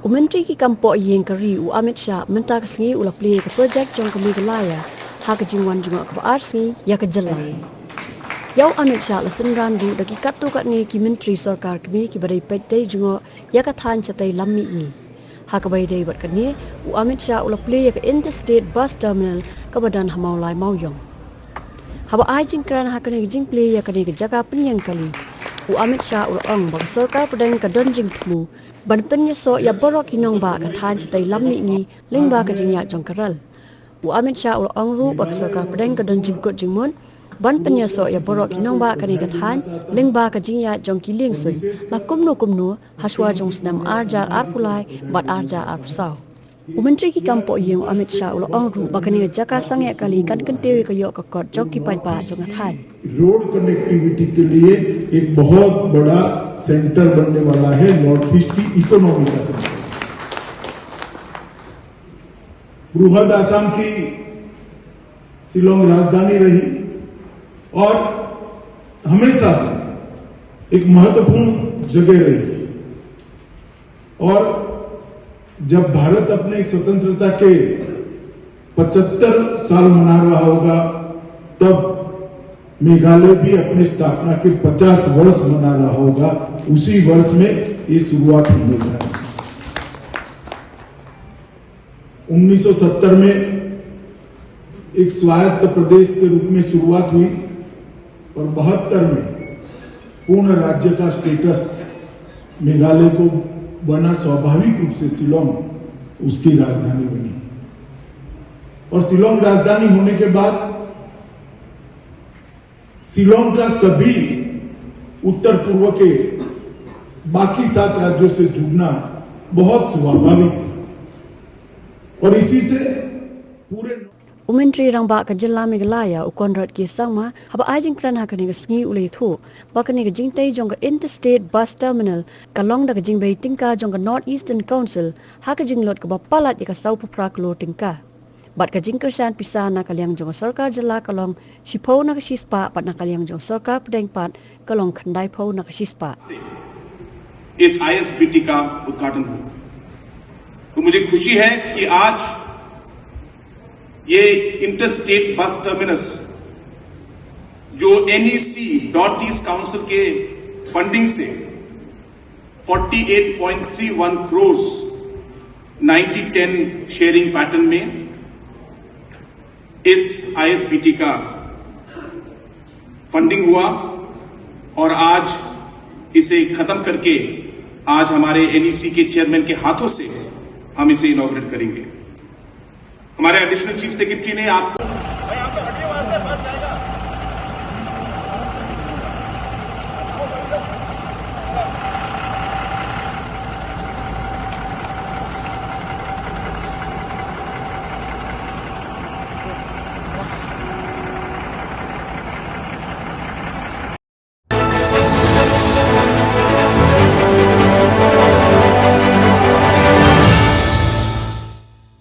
Umentri ki kampo yeng kari u Amit Shah mentak sengi ula play ke projek jong kami gelaya ha ke jingwan junga ke arsi ya ke jelai. Yau Amit Shah lesen randu daki katu kat ni ki menteri sarkar kami ki badai pete junga ya ke than chatai lammi ni. Ha ke bai dai bat kani u Amit Shah ula play ke interstate bus terminal ke badan hamau lai mau yong. Haba ai jingkran ha kani jing play ya kani ke jaga penyang kali. U Amit Shah ula ong bang sarkar pedang ke don jing temu ban penya so ya borok kinong ba ka than chatai lammi ni lingba ka jingya jong karal. U Amit Shah ul ong ru ba sarkar pedang ka don jingkut jingmon ban penya so ya borok kinong ba ka ni ka than lingba ka jingya jong kiling sui la kumnu haswa jong snam arjar arpulai bat arjar arpsau. Menteri ki kampo yeng Amit Shah ul ong ru ba ka ni jaka sangya kali kan kentewi ka yok ka kot jong ki pai ba jong than. Road connectivity के लिए एक बहुत बड़ा centre बनने वाला है north east की economy का सेंटर। बृहद आसाम की शिलोंग राजधानी रही और हमेशा से एक महत्वपूर्ण जगह रही और जब भारत अपने स्वतंत्रता के 75 साल मना रहा होगा तब मेघालय भी अपनी स्थापना के 50 वर्ष मना रहा होगा। उसी वर्ष में ये शुरुआत होने जा रही है। 1970 में एक स्वायत्त प्रदेश के रूप में शुरुआत हुई और 72 में पूर्ण राज्य का स्टेटस मेघालय को बना। स्वाभाविक रूप से शिलोंग उसकी राजधानी बनी और शिलोंग राजधानी होने के बाद शिलोंग का सभी उत्तर पूर्व के बाकी 7 राज्यों से जुड़ना बहुत स्वाभाविक था और इसी से पूरे Umentri rang ba ka jilla Meghalaya ukonrat ki sangma haba ajing kran ha kani sngi ulei thu ba kani jingtai jong ka interstate bus terminal kalong da jing bei tingka jong ka North Eastern Council ha ka jing lot ka ba palat ka sau prak lo tingka bat ka jing kersan pisa na kalyang jong sarkar jilla kalong shipo na ka shispa pat na kalyang jong sarkar pedeng pat kalong khandai pho na ka shispa इस ISBT का उद्घाटन हुआ तो मुझे खुशी है कि आज ये इंटरस्टेट बस टर्मिनस जो NEC नॉर्थ ईस्ट काउंसिल के फंडिंग से 48.31 करोड़ 90-10 शेयरिंग पैटर्न में इस ISBT का फंडिंग हुआ और आज इसे खत्म करके आज हमारे NEC के चेयरमैन के हाथों से हम इसे इनॉग्रेट करेंगे। हमारे एडिशनल चीफ सेक्रेटरी ने आपको